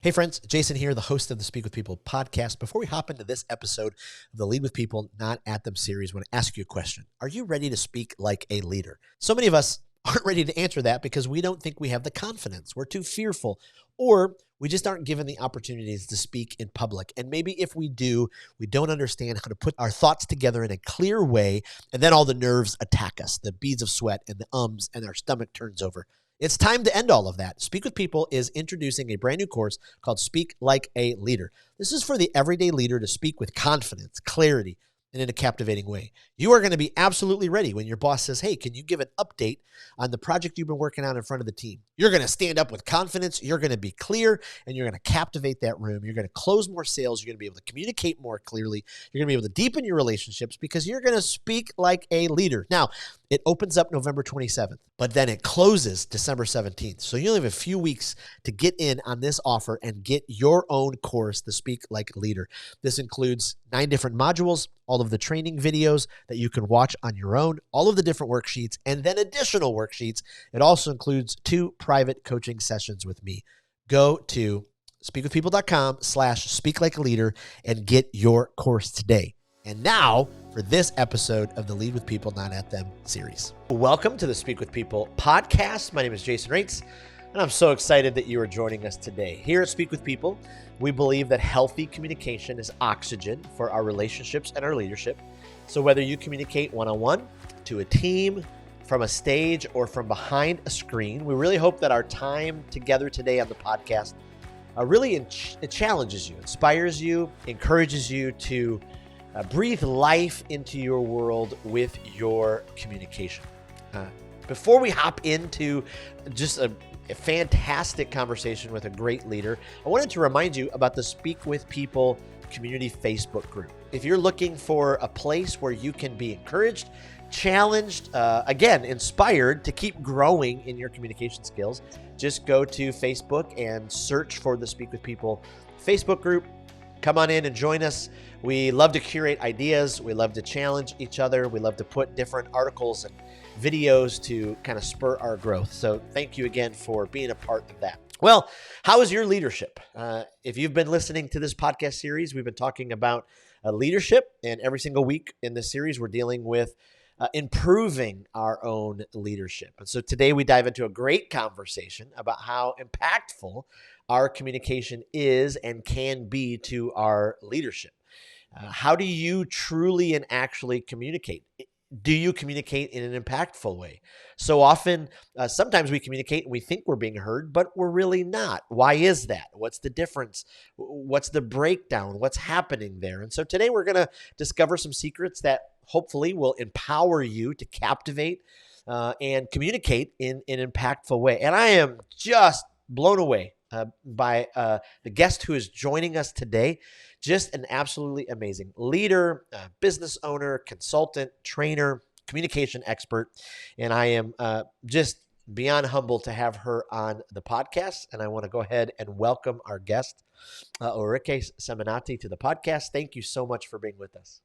Hey friends, Jason here, the host of the Speak with People podcast. Before we hop into this episode of the Lead with People, Not at Them series, I want to ask you a question. Are you ready to speak like a leader? So many of us aren't ready to answer that because we don't think we have the confidence. We're too fearful, or we just aren't given the opportunities to speak in public. And maybe if we do, we don't understand how to put our thoughts together in a clear way, and then all the nerves attack us, the beads of sweat and the ums, and our stomach turns over. It's time to end all of that. Speak with People is introducing a brand new course called Speak Like a Leader. This is for the everyday leader to speak with confidence, clarity, and in a captivating way. You are going to be absolutely ready when your boss says, hey, can you give an update on the project you've been working on in front of the team? You're going to stand up with confidence. You're going to be clear, and you're going to captivate that room. You're going to close more sales. You're going to be able to communicate more clearly. You're going to be able to deepen your relationships because you're going to speak like a leader. Now, it opens up November 27th, but then it closes December 17th. So you only have a few weeks to get in on this offer and get your own course, the Speak Like a Leader. This includes 9 different modules, all of the training videos that you can watch on your own, all of the different worksheets, and then additional worksheets. It also includes 2 private coaching sessions with me. Go to speakwithpeople.com/speaklikealeader and get your course today. And now for this episode of the Lead with People, Not at Them series. Welcome to the Speak with People podcast. My name is Jason Raitz, and I'm so excited that you are joining us today. Here at Speak with People, we believe that healthy communication is oxygen for our relationships and our leadership. So whether you communicate one-on-one, to a team, from a stage, or from behind a screen, we really hope that our time together today on the podcast it challenges you, inspires you, encourages you to breathe life into your world with your communication. Before we hop into just a fantastic conversation with a great leader, I wanted to remind you about the Speak with People community Facebook group. If you're looking for a place where you can be encouraged, challenged, inspired to keep growing in your communication skills, just go to Facebook and search for the Speak with People Facebook group. Come on in and join us. We love to curate ideas. We love to challenge each other. We love to put different articles and videos to kind of spur our growth. So thank you again for being a part of that. Well, how is your leadership? If you've been listening to this podcast series, we've been talking about leadership, and every single week in this series, we're dealing with improving our own leadership. And so today we dive into a great conversation about how impactful our communication is and can be to our leadership. How do you truly and actually communicate? Do you communicate in an impactful way? So often, sometimes we communicate and we think we're being heard, but we're really not. Why is that? What's the difference? What's the breakdown? What's happening there? And so today we're going to discover some secrets that hopefully will empower you to captivate and communicate in an impactful way. And I am just blown away by the guest who is joining us today. Just an absolutely amazing leader, business owner, consultant, trainer, communication expert. And I am just beyond humbled to have her on the podcast. And I want to go ahead and welcome our guest, Ulrike Seminati, to the podcast. Thank you so much for being with us.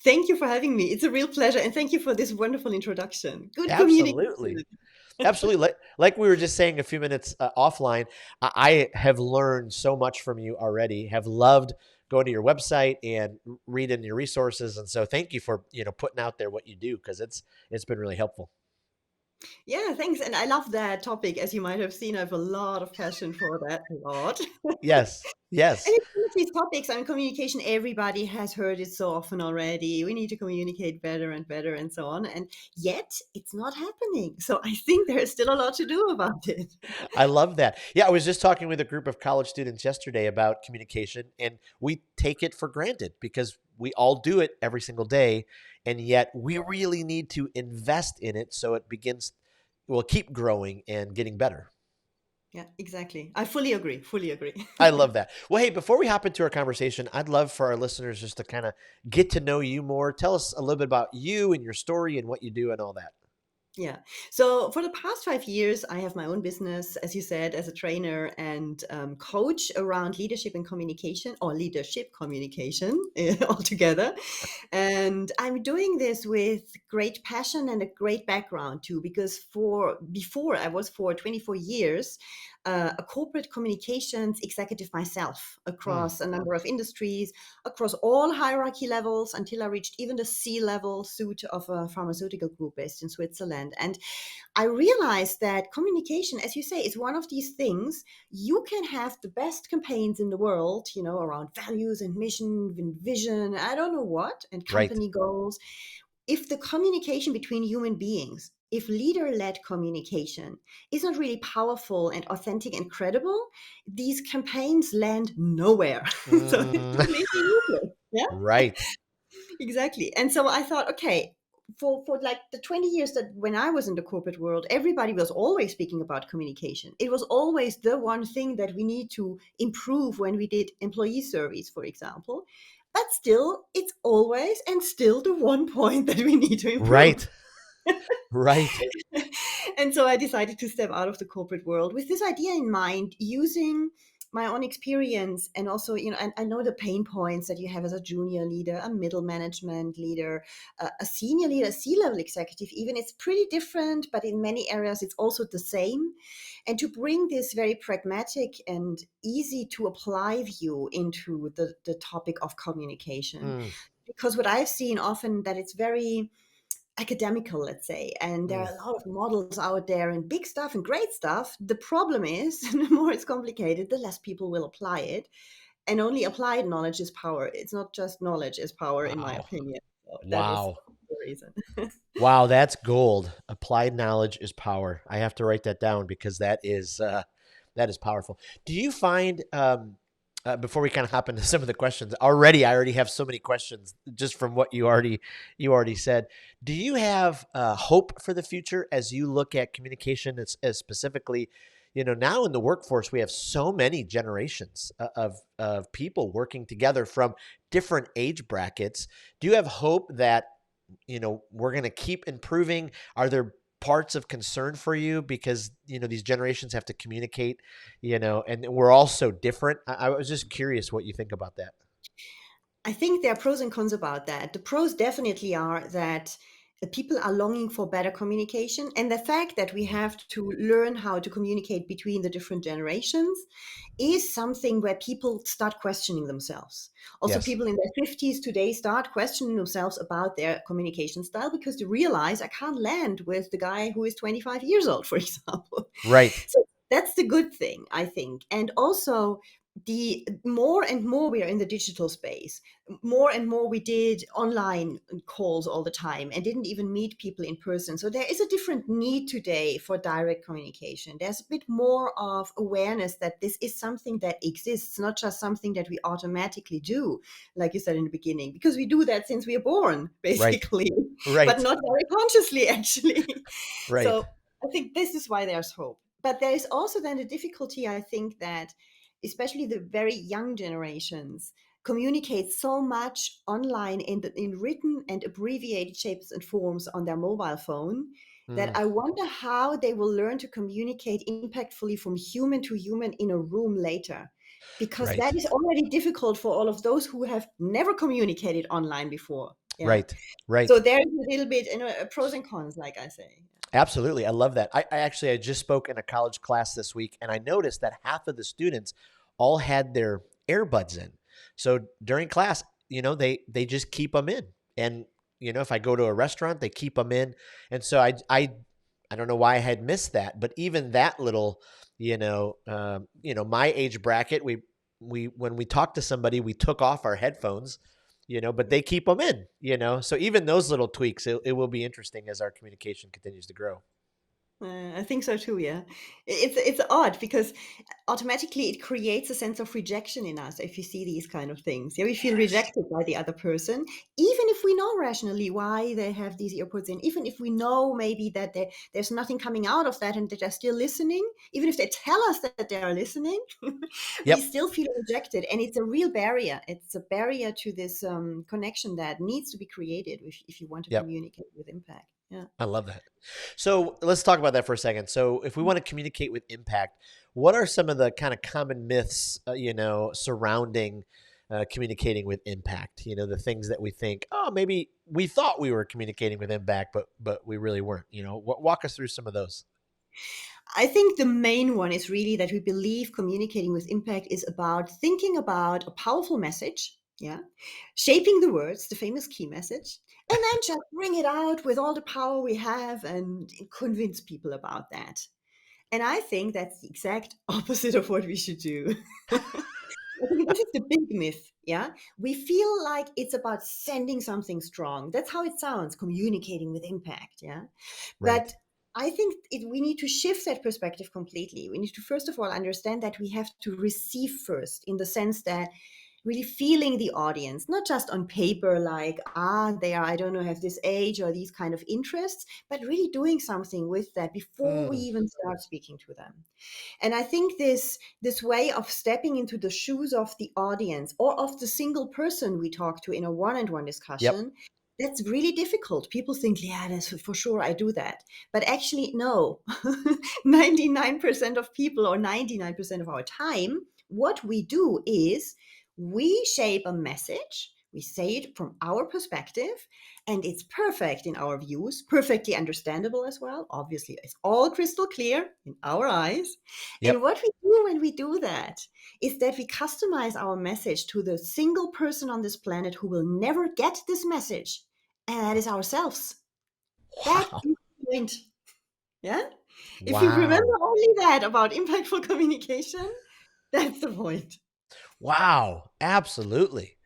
Thank you for having me. It's a real pleasure. And thank you for this wonderful introduction. Good Absolutely. communication. Absolutely. Like we were just saying a few minutes offline, I have learned so much from you already, have loved going to your website and reading your resources. And so thank you for, putting out there what you do, because it's been really helpful. Yeah, thanks. And I love that topic. As you might have seen, I have a lot of passion for that, a lot. Yes. And Yes. it's one of these topics on communication. Everybody has heard it so often already. We need to communicate better and so on. And yet it's not happening. So I think there's still a lot to do about it. I love that. Yeah. I was just talking with a group of college students yesterday about communication, and we take it for granted because we all do it every single day. And yet we really need to invest in it so it will keep growing and getting better. Yeah, exactly. I fully agree. Fully agree. I love that. Well, hey, before we hop into our conversation, I'd love for our listeners just to kind of get to know you more. Tell us a little bit about you and your story and what you do and all that. Yeah. So for the past 5 years, I have my own business, as you said, as a trainer and coach around leadership and communication, or leadership communication altogether. And I'm doing this with great passion and a great background too, because before I was for 24 years, a corporate communications executive myself Mm, across a number of industries, across all hierarchy levels, until I reached even the C-level suit of a pharmaceutical group based in Switzerland. And I realized that communication, as you say, is one of these things. You can have the best campaigns in the world, around values and mission and vision, I don't know what, and right. company goals. If the communication between human beings, if leader-led communication is not really powerful and authentic and credible, these campaigns land nowhere. So it's Mm, completely useless. Yeah. right. Exactly. And so I thought, okay, for like the 20 years that when I was in the corporate world, everybody was always speaking about communication. It was always the one thing that we need to improve when we did employee surveys, for example. But still, it's always and still the one point that we need to improve. Right. Right. And so I decided to step out of the corporate world with this idea in mind, using my own experience. And also, and I know the pain points that you have as a junior leader, a middle management leader, a senior leader, a C-level executive. Even it's pretty different, but in many areas it's also the same. And to bring this very pragmatic and easy to apply view into the topic of communication. Mm, Because what I've seen often that it's very academical, let's say, and there mm. are a lot of models out there and big stuff and great stuff. The problem is, the more it's complicated, the less people will apply it. And only applied knowledge is power. It's not just knowledge is power, in my Wow. opinion. So that was Wow. the reason. Wow, that's gold. Applied knowledge is power. I have to write that down because that is powerful. Do you find before we kind of hop into some of the questions, I already have so many questions just from what you already said. Do you have hope for the future as you look at communication as specifically, now in the workforce we have so many generations of people working together from different age brackets. Do you have hope that we're going to keep improving? Are there parts of concern for you because, these generations have to communicate, and we're all so different? I was just curious what you think about that. I think there are pros and cons about that. The pros definitely are that people are longing for better communication, and the fact that we have to learn how to communicate between the different generations is something where people start questioning themselves. Also, Yes. people in their 50s today start questioning themselves about their communication style because they realize I can't land with the guy who is 25 years old, for example. Right. So that's the good thing, I think. And also, the more and more we are in the digital space, more and more we did online calls all the time and didn't even meet people in person. So there is a different need today for direct communication. There's a bit more of awareness that this is something that exists, not just something that we automatically do, like you said in the beginning, because we do that since we are born, Right. basically, but Right. not very consciously, actually. Right. So I think this is why there's hope. But there is also then the difficulty, I think, that especially the very young generations communicate so much online in written and abbreviated shapes and forms on their mobile phone that Mm, I wonder how they will learn to communicate impactfully from human to human in a room later. Because right. that is already difficult for all of those who have never communicated online before. Yeah. Right. Right. So there is a little bit, pros and cons, like I say. Absolutely. I love that. I just spoke in a college class this week and I noticed that half of the students all had their earbuds in. So during class, they just keep them in. And, if I go to a restaurant, they keep them in. And so I don't know why I had missed that, but even that little, my age bracket, when we talk to somebody, we took off our headphones, but they keep them in, so even those little tweaks, it will be interesting as our communication continues to grow. I think so too. Yeah, it's odd because automatically it creates a sense of rejection in us if you see these kind of things. Yeah, we feel Yes. rejected by the other person, even if we know rationally why they have these earpods in. Even if we know maybe that there's nothing coming out of that and that they're still listening. Even if they tell us that they are listening, we Yep. still feel rejected, and it's a real barrier. It's a barrier to this connection that needs to be created if you want to Yep. communicate with impact. Yeah. I love that. So let's talk about that for a second. So if we want to communicate with impact, what are some of the kind of common myths, surrounding communicating with impact? The things that we think, oh, maybe we thought we were communicating with impact, but we really weren't. Walk us through some of those. I think the main one is really that we believe communicating with impact is about thinking about a powerful message, yeah, shaping the words, the famous key message, and then just bring it out with all the power we have and convince people about that. And I think that's the exact opposite of what we should do. I think this is the big myth. Yeah. We feel like it's about sending something strong. That's how it sounds, communicating with impact. Yeah. Right. But I think we need to shift that perspective completely. We need to, first of all, understand that we have to receive first, in the sense that really feeling the audience, not just on paper, like, they are, I don't know, have this age or these kind of interests, but really doing something with that before we Mm. even start speaking to them. And I think this way of stepping into the shoes of the audience or of the single person we talk to in a one-on-one Yep. discussion, that's really difficult. People think, yeah, that's for sure, I do that. But actually, no. 99% of people, or 99% of our time, what we do is we shape a message, we say it from our perspective, and it's perfect in our views, perfectly understandable as well. Obviously, it's all crystal clear in our eyes. And Yep. what we do when we do that is that we customize our message to the single person on this planet who will never get this message, and that is ourselves. That Wow. is the point. Yeah. If you remember Wow. only that about impactful communication, that's the point. Wow. Absolutely.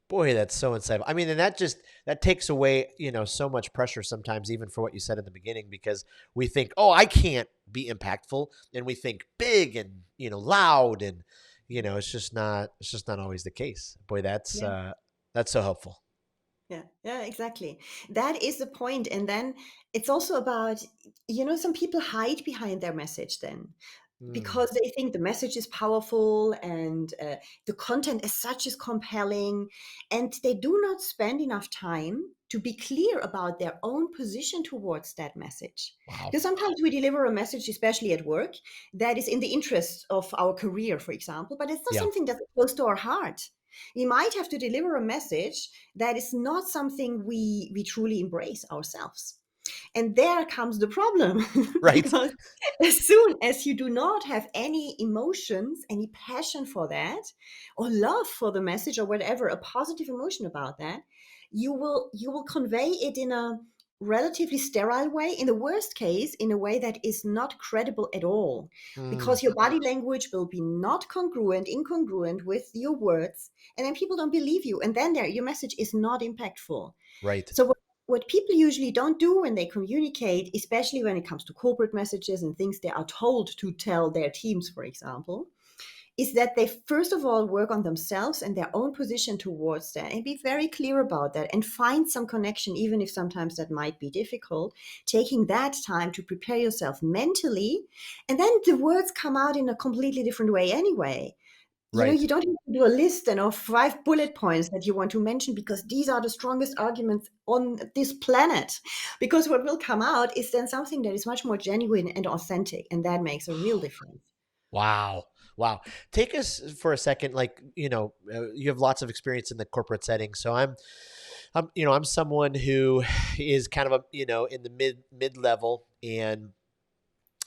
Boy, that's so insightful. I mean, and that takes away, so much pressure sometimes, even for what you said in the beginning, because we think, oh, I can't be impactful, and we think big and loud, and it's just not always the case. Boy, Yeah. that's so helpful. Yeah, yeah, exactly. That is the point. And then it's also about, some people hide behind their message then, Mm, because they think the message is powerful and the content as such is compelling, and they do not spend enough time to be clear about their own position towards that message. wow. Because sometimes we deliver a message, especially at work, that is in the interest of our career, for example, but it's not Yeah. something that's close to our heart. We might have to deliver a message that is not something we truly embrace ourselves. And there comes the problem, Right. because as soon as you do not have any emotions, any passion for that, or love for the message, or whatever, a positive emotion about that, you will convey it in a relatively sterile way, in the worst case in a way that is not credible at all, Mm, because your body language will be not congruent, incongruent with your words, and then people don't believe you, and then your message is not impactful. right. So what people usually don't do when they communicate, especially when it comes to corporate messages and things they are told to tell their teams, for example, is that they first of all work on themselves and their own position towards that, and be very clear about that, and find some connection, even if sometimes that might be difficult, taking that time to prepare yourself mentally. And then the words come out in a completely different way anyway. Right. You don't have to do a list and of 5 bullet points that you want to mention, because these are the strongest arguments on this planet. Because what will come out is then something that is much more genuine and authentic, and that makes a real difference. Wow. Wow. Take us for a second. Like, you have lots of experience in the corporate setting. So I'm someone who is kind of in the mid level, and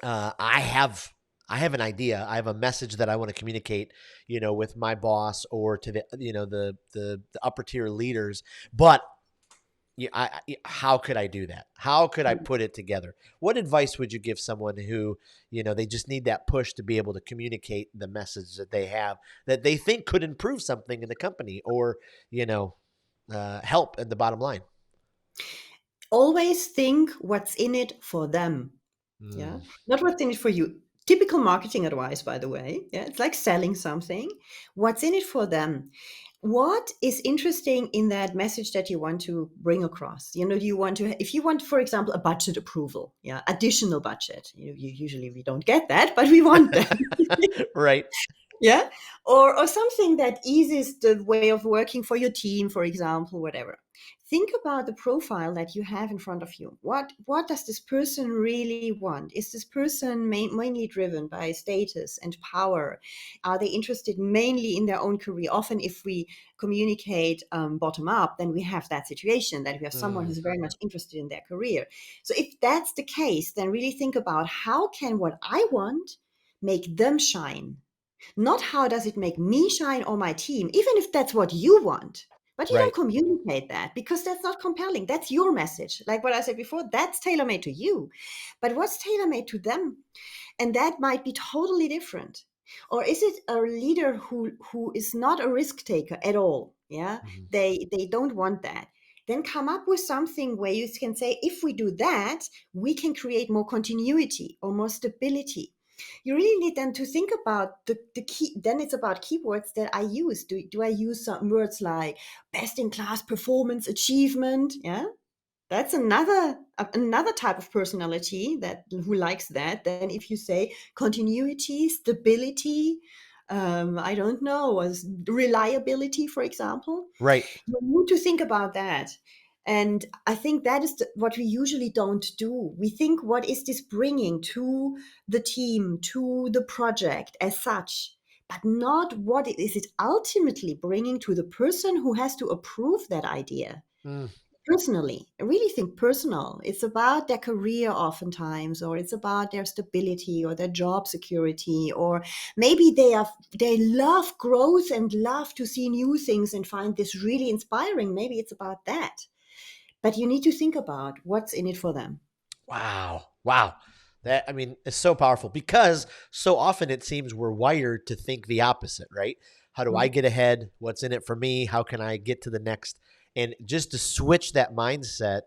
I have an idea. I have a message that I want to communicate, with my boss or to the upper tier leaders. But yeah, how could I do that? How could I put it together? What advice would you give someone who, they just need that push to be able to communicate the message that they have, that they think could improve something in the company, or, help in the bottom line? Always think what's in it for them. Yeah. Mm, Not what's in it for you. Typical marketing advice, by the way. Yeah. It's like selling something. What's in it for them? What is interesting in that message that you want to bring across? Do you want to, if you want, for example, a budget approval, yeah, additional budget, usually we don't get that, but we want that. right. Yeah. Or something that eases the way of working for your team, for example, whatever. Think about the profile that you have in front of you. What does this person really want? Is this person mainly driven by status and power? Are they interested mainly in their own career? Often, if we communicate bottom up, then we have that situation that we have someone Mm, who's very much interested in their career. So if that's the case, then really think about how can what I want make them shine? Not how does it make me shine or my team, even if that's what you want. But you right. don't communicate that because that's not compelling. That's your message. Like what I said before, that's tailor made to you. But what's tailor made to them? And that might be totally different. Or is it a leader who is not a risk taker at all? Yeah, Mhm. they don't want that. Then come up with something where you can say, if we do that, we can create more continuity or more stability. You really need then to think about the key. Then it's about keywords that I use. Do I use some words like best in class performance achievement? Yeah, that's another type of personality that who likes that. Then if you say continuity, stability, I don't know, as reliability, for example, Right. you need to think about that. And I think that is what we usually don't do. We think, what is this bringing to the team, to the project as such, but not what is it ultimately bringing to the person who has to approve that idea. Mm, Personally, I really think personal. It's about their career oftentimes, or it's about their stability or their job security, or maybe they love growth and love to see new things and find this really inspiring. Maybe it's about that. But you need to think about what's in it for them. wow. Wow. That, I mean, it's so powerful because so often it seems we're wired to think the opposite, right? How do I Mm. get ahead? What's in it for me? How can I get to the next? And just to switch that mindset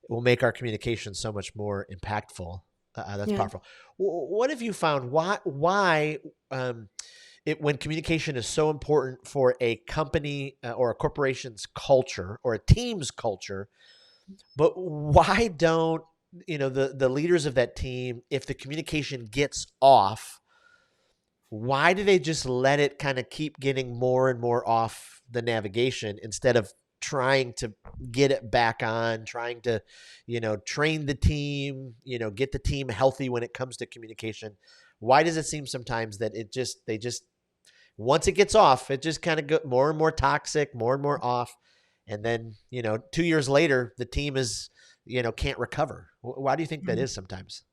will make our communication so much more impactful. That's Yeah. powerful. What have you found? Why when communication is so important for a company or a corporation's culture or a team's culture, but why don't the leaders of that team, if the communication gets off, why do they just let it kind of keep getting more and more off the navigation instead of trying to get it back on, trying to, train the team, get the team healthy when it comes to communication? Why does it seem sometimes that they just, once it gets off, it just kind of go more and more toxic, more and more off. And then, 2 years later, the team is, can't recover. Why do you think that is sometimes?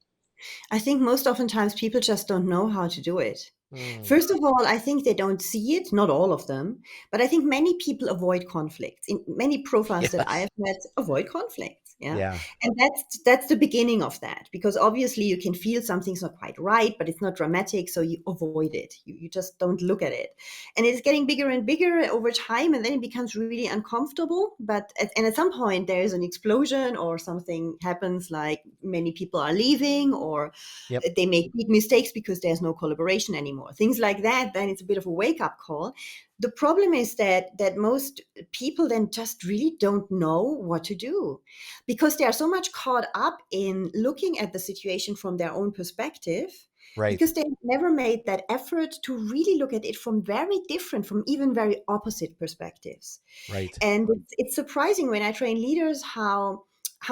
I think most oftentimes people just don't know how to do it. Mm. First of all, I think they don't see it, not all of them, but I think many people avoid conflicts. In many profiles that I Yes. have met, avoid conflicts. Yeah. Yeah. And that's the beginning of that, because obviously you can feel something's not quite right, but it's not dramatic, so you avoid it. You just don't look at it. And it's getting bigger and bigger over time, and then it becomes really uncomfortable. And at some point there is an explosion or something happens, like many people are leaving, or Yep. they make big mistakes because there's no collaboration anymore, things like that. Then it's a bit of a wake-up call. The problem is that most people then just really don't know what to do, because they are so much caught up in looking at the situation from their own perspective, Right. because they never made that effort to really look at it from very different, from even very opposite perspectives. Right. And it's surprising when I train leaders how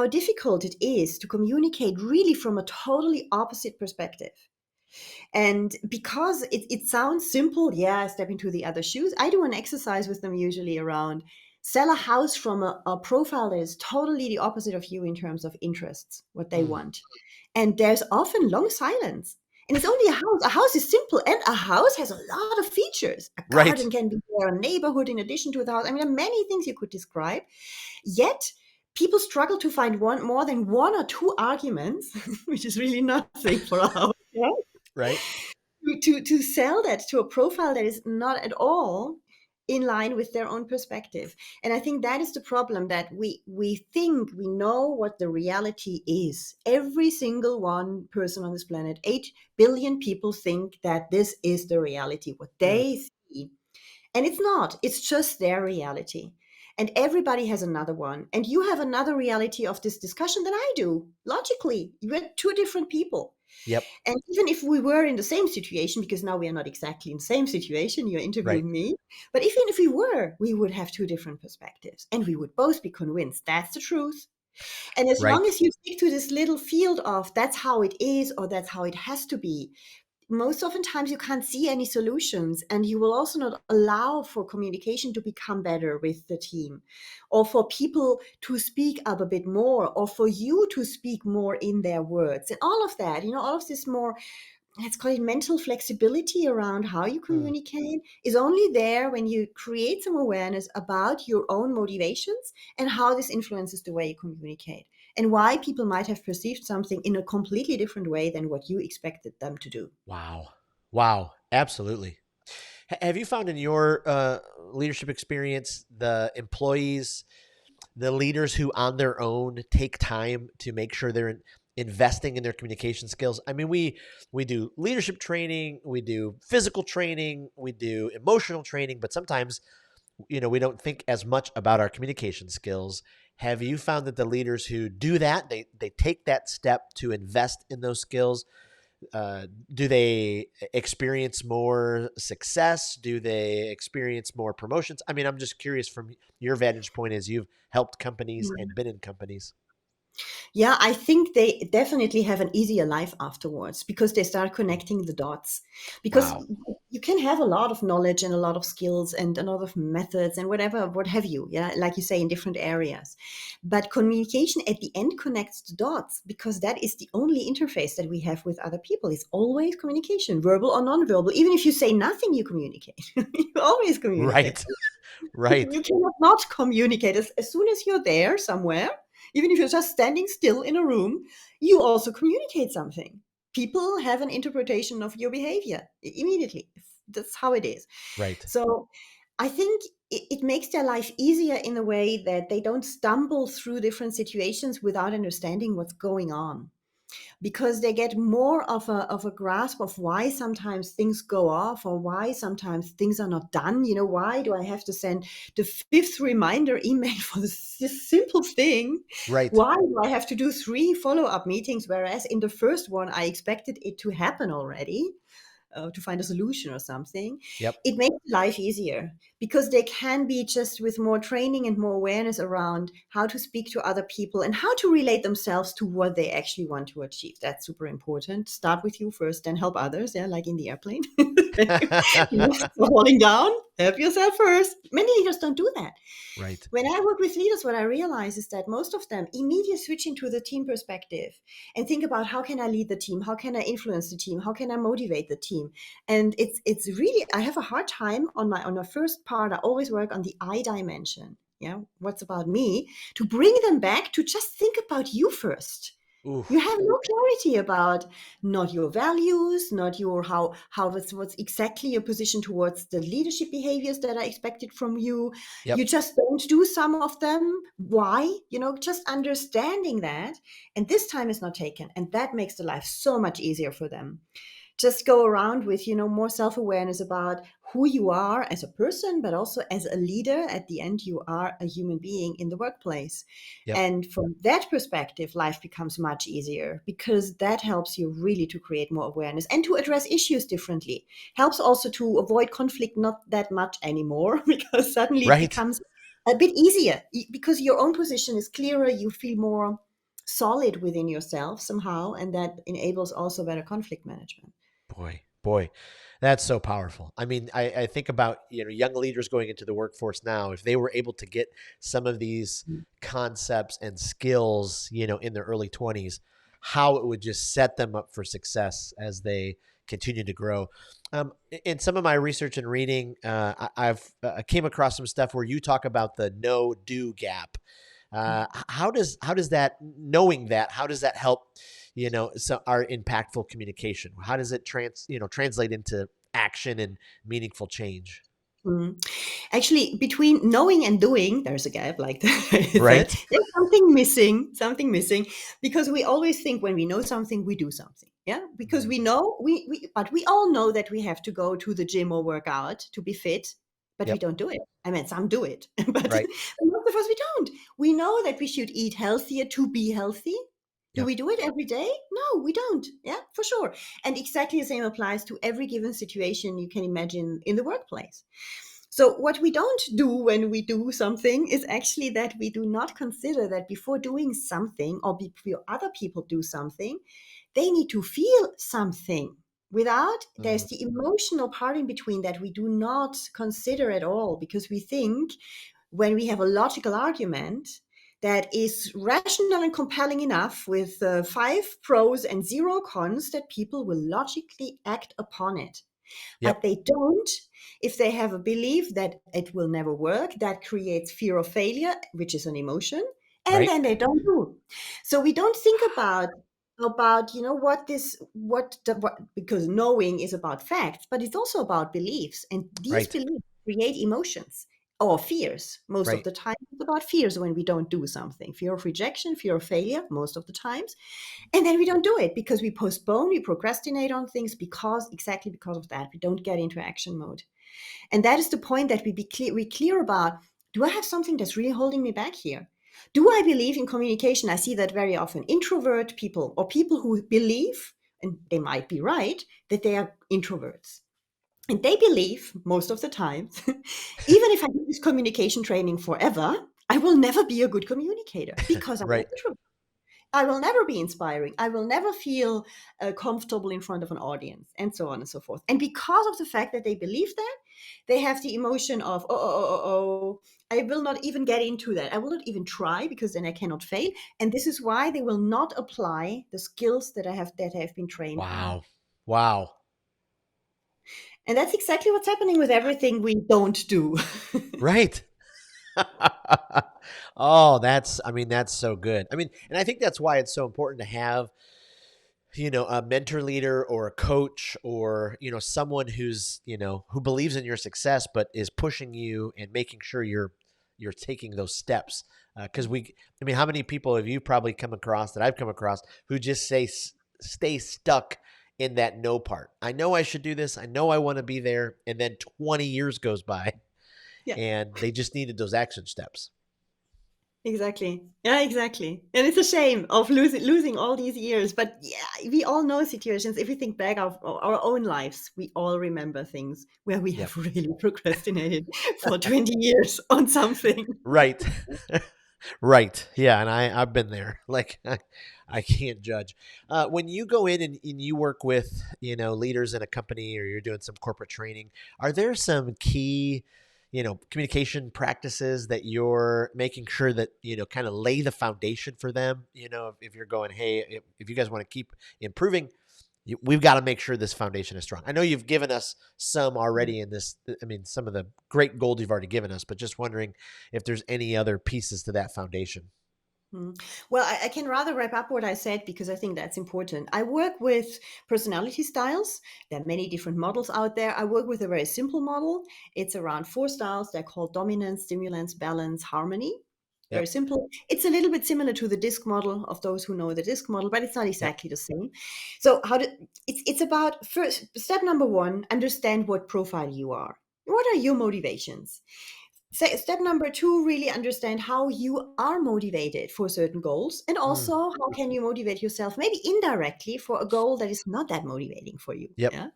difficult it is to communicate really from a totally opposite perspective. And because it sounds simple, yeah, step into the other shoes. I do an exercise with them usually around sell a house from a profile that is totally the opposite of you in terms of interests, what they Mm. want. And there's often long silence. And it's only a house. A house is simple, and a house has a lot of features. A Right. garden can be there, a neighborhood in addition to the house. I mean, there are many things you could describe. Yet people struggle to find more than one or two arguments, which is really nothing for a house. Yeah, Right. to sell that to a profile that is not at all in line with their own perspective. And I think that is the problem, that we think we know what the reality is. Every single one person on this planet, 8 billion people, think that this is the reality, what Mm. they see. And it's not, it's just their reality. And everybody has another one. And you have another reality of this discussion than I do. Logically, we're two different people. Yep. And even if we were in the same situation, because now we are not exactly in the same situation, you're Right. interviewing me, but even if we were, we would have two different perspectives and we would both be convinced that's the truth. And as long Right. as you stick to this little field of that's how it is or that's how it has to be, most oftentimes you can't see any solutions, and you will also not allow for communication to become better with the team, or for people to speak up a bit more, or for you to speak more in their words, and all of that, all of this more, let's call it mental flexibility around how you Mm. communicate, is only there when you create some awareness about your own motivations and how this influences the way you communicate, and why people might have perceived something in a completely different way than what you expected them to do. Wow. Wow. Absolutely. Have you found in your leadership experience the employees, the leaders who on their own take time to make sure they're investing in their communication skills? I mean, we do leadership training, we do physical training, we do emotional training, but sometimes we don't think as much about our communication skills. Have you found that the leaders who do that, they take that step to invest in those skills, do they experience more success? Do they experience more promotions? I mean, I'm just curious from your vantage point as you've helped companies and been in companies. Yeah, I think they definitely have an easier life afterwards because they start connecting the dots. Because Wow. you can have a lot of knowledge and a lot of skills and a lot of methods and whatever, what have you, yeah, like you say, in different areas. But communication at the end connects the dots because that is the only interface that we have with other people. It's always communication, verbal or non-verbal. Even if you say nothing, you communicate. You always communicate. Right. Right. You cannot not communicate. As soon as you're there somewhere, even if you're just standing still in a room, you also communicate something. People have an interpretation of your behavior immediately. That's how it is. Right. So I think it makes their life easier in a way that they don't stumble through different situations without understanding what's going on, because they get more of a grasp of why sometimes things go off or why sometimes things are not done. Why do I have to send the fifth reminder email for this simple thing? Right. Why do I have to do three follow-up meetings, whereas in the first one I expected it to happen already? To find a solution or something, Yep. it makes life easier because they can be just with more training and more awareness around how to speak to other people and how to relate themselves to what they actually want to achieve. That's super important. Start with you first, then help others. Yeah, like in the airplane. You're falling down, help yourself first. Many leaders don't do that. Right. When I work with leaders, what I realize is that most of them immediately switch into the team perspective and think about how can I lead the team? How can I influence the team? How can I motivate the team? And it's really, I have a hard time on my first part. I always work on the I dimension. Yeah, what's about me, to bring them back to just think about you first. You Oof. have no clarity about not your values, not your how what's exactly your position towards the leadership behaviors that are expected from you. You Yep. just don't do some of them. Why? Just understanding that. And this time is not taken. And that makes the life so much easier for them. Just go around with more self-awareness about who you are as a person, but also as a leader. At the end, you are a human being in the workplace. Yep. And from that perspective, life becomes much easier because that helps you really to create more awareness and to address issues differently. Helps also to avoid conflict not that much anymore because suddenly it Right. becomes a bit easier because your own position is clearer. You feel more solid within yourself somehow, and that enables also better conflict management. Boy, that's so powerful. I mean, I think about, young leaders going into the workforce now, if they were able to get some of these concepts and skills, in their early 20s, how it would just set them up for success as they continue to grow. In some of my research and reading, I've came across some stuff where you talk about the no do gap. How does that, knowing that, how does that help, so our impactful communication? How does it translate into action and meaningful change? Mm. Actually, between knowing and doing, there's a gap, like you said. Right. There's something missing, because we always think when we know something, we do something. Yeah, because Mhm. we know but we all know that we have to go to the gym or work out to be fit, but we Yep. don't do it. I mean, some do it, but Right. most of us we don't. We know that we should eat healthier to be healthy, Do Yep. we do it every day? No, we don't. Yeah, for sure. And exactly the same applies to every given situation you can imagine in the workplace. So, what we don't do when we do something is actually that we do not consider that before doing something or before other people do something, they need to feel something. Without, there's Mm, the emotional part in between that we do not consider at all because we think when we have a logical argument that is rational and compelling enough with 5 pros and 0 cons that people will logically act upon it. But yep. they don't if they have a belief that it will never work. That creates fear of failure, which is an emotion, and Right. then they don't do. So we don't think about what this what because knowing is about facts, but it's also about beliefs, and these Right. beliefs create emotions or fears. Most of Right. the time it's about fears when we don't do something, fear of rejection, fear of failure most of the times, and then we don't do it because we postpone, we procrastinate on things because exactly because of that. We don't get into action mode. And that is the point that we clear about, do I have something that's really holding me back here? Do I believe in communication? I see that very often. Introvert people or people who believe, and they might be right, that they are introverts. And they believe most of the time, even if I do this communication training forever, I will never be a good communicator because I'm an Right. introvert. I will never be inspiring. I will never feel comfortable in front of an audience, and so on and so forth. And because of the fact that they believe that, they have the emotion of, I will not even get into that. I will not even try because then I cannot fail. And this is why they will not apply the skills that I have been trained on. Wow. Wow. And that's exactly what's happening with everything we don't do. Right. Oh, I mean, that's so good. I mean, and I think that's why it's so important to have, a mentor leader or a coach or, someone who believes in your success, but is pushing you and making sure you're taking those steps. Cause I mean, how many people have you probably come across that I've come across who just stay stuck in that no part? I know I should do this. I know I want to be there. And then 20 years goes by Yeah. and they just needed those action steps. Exactly. Yeah, exactly. And it's a shame of losing all these years. But yeah, we all know situations. If we think back of our own lives, we all remember things where we Yep. have really procrastinated for 20 years on something. Right. Right. Yeah. And I've been there. Like, I can't judge. When you go in and you work with, leaders in a company or you're doing some corporate training, are there some key, communication practices that you're making sure that, kind of lay the foundation for them? If you're going, hey, if you guys want to keep improving, we've got to make sure this foundation is strong. I know you've given us some already in this. I mean, some of the great gold you've already given us, but just wondering if there's any other pieces to that foundation. Mm. Well, I can rather wrap up what I said because I think that's important. I work with personality styles. There are many different models out there. I work with a very simple model. It's around 4 styles. They're called dominance, stimulance, balance, harmony. Very Yep. simple. It's a little bit similar to the disc model of those who know the disc model, but it's not Yep. exactly the same. So it's about first step number one, understand what profile you are. What are your motivations? Step number two, really understand how you are motivated for certain goals, and Mm. also how can you motivate yourself maybe indirectly for a goal that is not that motivating for you. Yep. Yeah.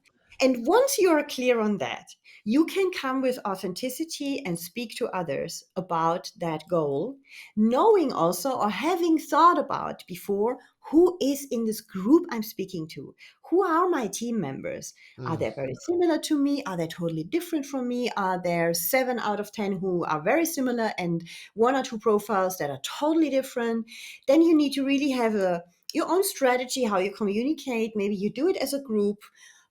And once you're clear on that, you can come with authenticity and speak to others about that goal, knowing also or having thought about before who is in this group I'm speaking to. Who are my team members? Are Mm. they very similar to me? Are they totally different from me? Are there 7 out of 10 who are very similar and 1 or 2 profiles that are totally different? Then you need to really have your own strategy, how you communicate. Maybe you do it as a group,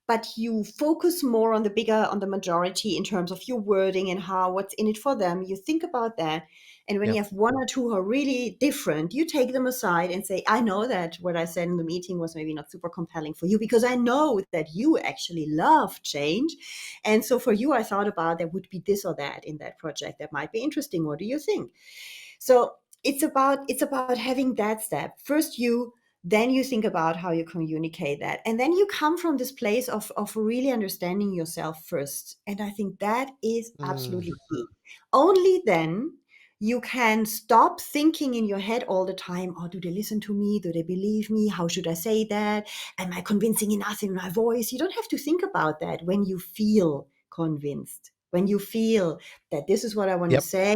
but you focus more on the majority in terms of your wording and what's in it for them. You think about that. And when you Yep. have 1 or 2 who are really different, you take them aside and say, I know that what I said in the meeting was maybe not super compelling for you because I know that you actually love change. And so for you, I thought about there would be this or that in that project that might be interesting. What do you think? So it's about having that step. First you, then you think about how you communicate that. And then you come from this place of really understanding yourself first. And I think that is Mm. absolutely key. Only then You can stop thinking in your head all the time, oh, do they listen to me? Do they believe me? How should I say that? Am I convincing enough in my voice? You don't have to think about that when you feel convinced. When you feel that this is what I want to Yep. say,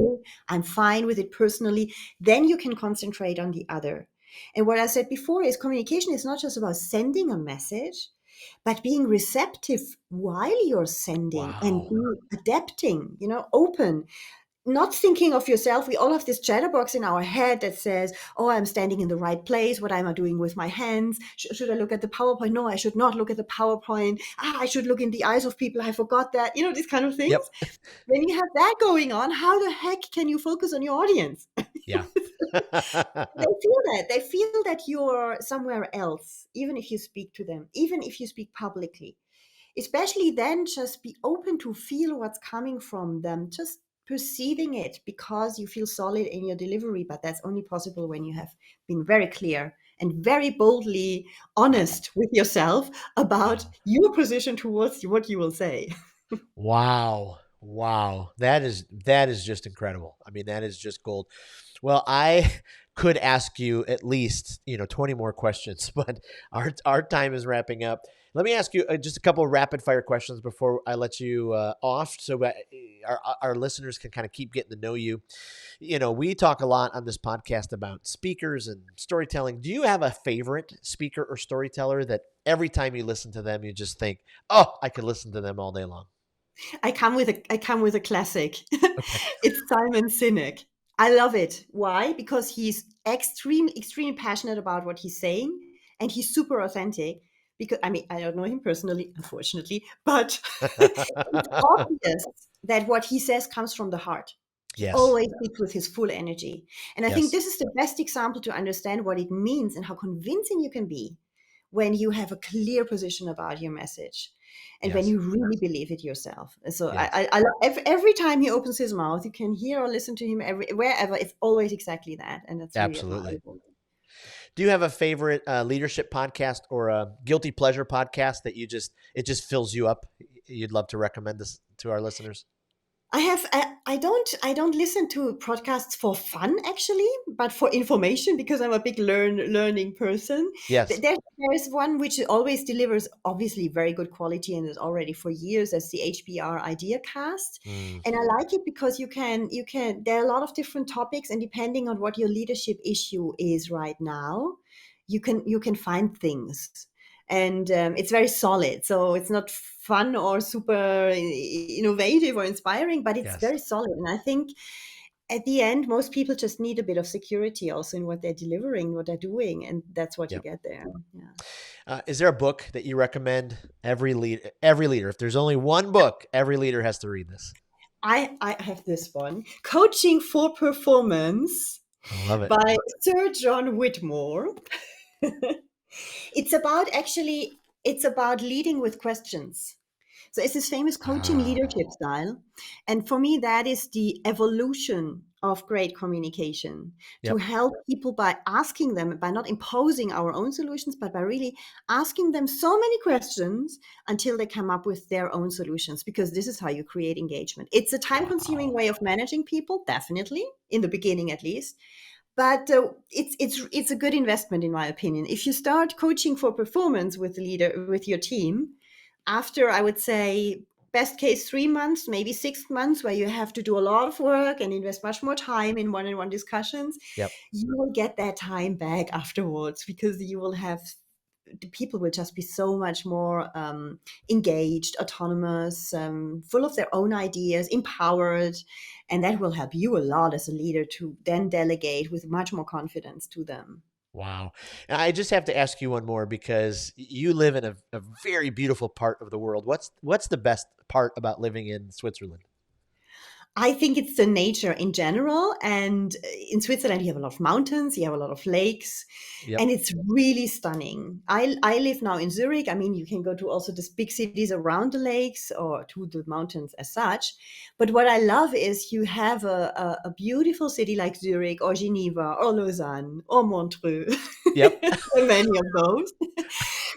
I'm fine with it personally, then you can concentrate on the other. And what I said before is communication is not just about sending a message, but being receptive while you're sending and Wow. being adapting, open, not thinking of yourself. We all have this chatterbox in our head that says, oh, I'm standing in the right place. What am I doing with my hands? Should I look at the PowerPoint? No, I should not look at the PowerPoint. I should look in the eyes of people. I forgot that, these kind of things. Yep. When you have that going on, how the heck can you focus on your audience? Yeah. They feel that. They feel that you're somewhere else, even if you speak to them, even if you speak publicly. Especially then, just be open to feel what's coming from them, just perceiving it, because you feel solid in your delivery. But that's only possible when you have been very clear and very boldly honest with yourself about Wow. your position towards what you will say. Wow. Wow. That is just incredible. I mean, that is just gold. Well, I could ask you at least, 20 more questions, but our time is wrapping up. Let me ask you just a couple of rapid fire questions before I let you off, so our listeners can kind of keep getting to know you. We talk a lot on this podcast about speakers and storytelling. Do you have a favorite speaker or storyteller that every time you listen to them, you just think, oh, I could listen to them all day long? I come with a classic. Okay. It's Simon Sinek. I love it. Why? Because he's extremely passionate about what he's saying, and he's super authentic. Because I mean, I don't know him personally, unfortunately, but it's obvious that what he says comes from the heart. He Yes. always speaks with his full energy. And I think Yes. this is the best example to understand what it means and how convincing you can be when you have a clear position about your message and when Yes. you really believe it yourself. So Yes. every time he opens his mouth, you can hear or listen to him wherever. It's always exactly that. And that's really Absolutely. admirable. Do you have a favorite leadership podcast or a guilty pleasure podcast that it just fills you up? You'd love to recommend this to our listeners? I don't listen to podcasts for fun actually, but for information, because I'm a big learning person. Yes. There's one which always delivers obviously very good quality and is already for years, as the HBR Idea Cast. Mm, And I like it because you can there are a lot of different topics, and depending on what your leadership issue is right now, you can find things. And it's very solid, so it's not fun or super innovative or inspiring, but it's yes. very solid. And I think at the end, most people just need a bit of security also in what they're delivering, what they're doing, and that's what you Yep. get there. Yeah. Is there a book that you recommend every leader? If there's only one book, every leader has to read this. I have this one, Coaching for Performance I love it. by Sir John Whitmore. It's about leading with questions. So it's this famous coaching leadership Oh, style. And for me, that is the evolution of great communication, to yep. help people by asking them, by not imposing our own solutions, but by really asking them so many questions until they come up with their own solutions, because this is how you create engagement. It's a time consuming Wow. way of managing people, definitely, in the beginning at least. But it's a good investment, in my opinion. If you start coaching for performance with your team, after, I would say, best case 3 months, maybe 6 months, where you have to do a lot of work and invest much more time in one-on-one discussions, Yep. you will get that time back afterwards, because you will have the people will just be so much more engaged, autonomous, full of their own ideas, empowered, and that will help you a lot as a leader to then delegate with much more confidence to them. Wow. And I just have to ask you one more because you live in a very beautiful part of the world. What's the best part about living in Switzerland? I think it's the nature in general. And in Switzerland, you have a lot of mountains, you have a lot of lakes, Yep. and it's really stunning. I live now in Zurich. I mean, you can go to also the big cities around the lakes or to the mountains as such. But what I love is you have a beautiful city like Zurich or Geneva or Lausanne or Montreux. Yep. So many of those.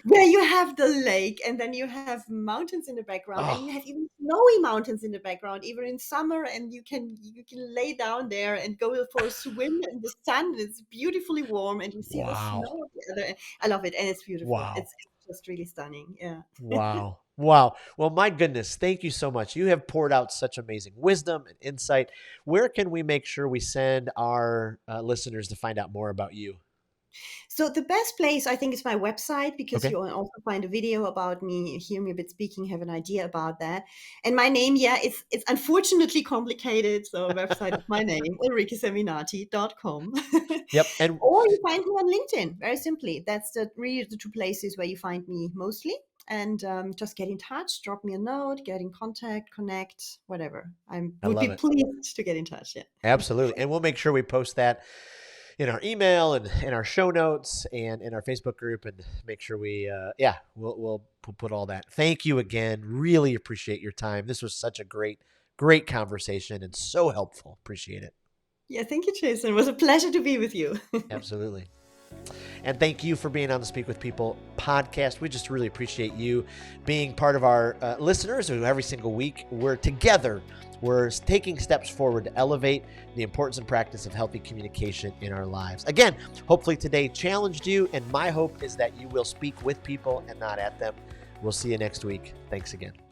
where you have the lake and then you have mountains in the background and Oh, you have even snowy mountains in the background, even in summer, and you can lay down there and go for a swim in the sun. It's beautifully warm and you see the wow. snow at the other end. I love it and it's beautiful. Wow. It's just really stunning. Yeah. Wow. Wow. Well, my goodness, thank you so much. You have poured out such amazing wisdom and insight. Where can we make sure we send our listeners to find out more about you? So the best place I think is my website because Okay. you will also find a video about me, hear me a bit speaking, have an idea about that. And my name, yeah, it's unfortunately complicated. So website is my name, ulrikeseminati.com. Yep. And Or you find me on LinkedIn, very simply. That's really the two places where you find me mostly. And just get in touch, drop me a note, get in contact, connect, whatever. I I would be love it. pleased to get in touch. Yeah. Absolutely. And we'll make sure we post that in our email and in our show notes and in our Facebook group and make sure we, we'll put all that. Thank you again. Really appreciate your time. This was such a great conversation and so helpful. Appreciate it. Yeah, thank you, Jason. It was a pleasure to be with you. Absolutely. And thank you for being on the Speak with People podcast. We just really appreciate you being part of our listeners who every single week we're together. We're taking steps forward to elevate the importance and practice of healthy communication in our lives. Again, hopefully today challenged you, and my hope is that you will speak with people and not at them. We'll see you next week. Thanks again.